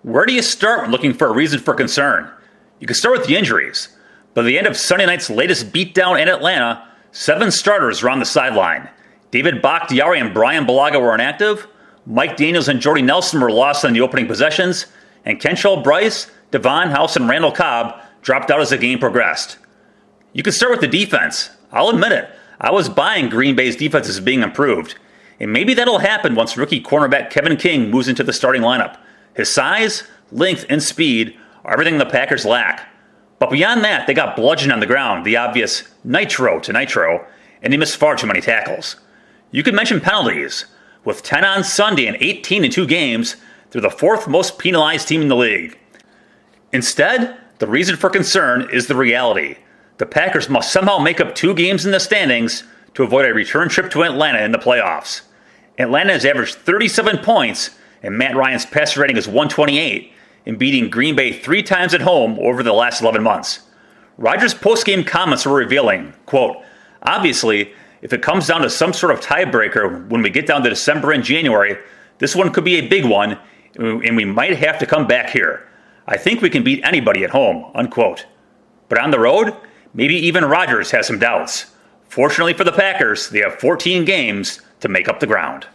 Where do you start when looking for a reason for concern? You can start with the injuries. By the end of Sunday night's latest beatdown in Atlanta, 7 starters were on the sideline. David Bakhtiari and Brian Bulaga were inactive. Mike Daniels and Jordy Nelson were lost on the opening possessions. And Kentrell Bryce, Devon House, and Randall Cobb dropped out as the game progressed. You can start with the defense. I'll admit it, I was buying Green Bay's defense as being improved. And maybe that'll happen once rookie cornerback Kevin King moves into the starting lineup. His size, length, and speed are everything the Packers lack. But beyond that, they got bludgeoned on the ground, the obvious nitro to nitro, and they missed far too many tackles. You could mention penalties. With 10 on Sunday and 18 in 2 games, they're the 4th most penalized team in the league. Instead, the reason for concern is the reality. The Packers must somehow make up 2 games in the standings to avoid a return trip to Atlanta in the playoffs. Atlanta has averaged 37 points, and Matt Ryan's passer rating is 128, in beating Green Bay 3 times at home over the last 11 months. Rodgers' post-game comments were revealing, quote, "Obviously, if it comes down to some sort of tiebreaker when we get down to December and January, this one could be a big one, and we might have to come back here. I think we can beat anybody at home," unquote. But on the road, maybe even Rodgers has some doubts. Fortunately for the Packers, they have 14 games to make up the ground.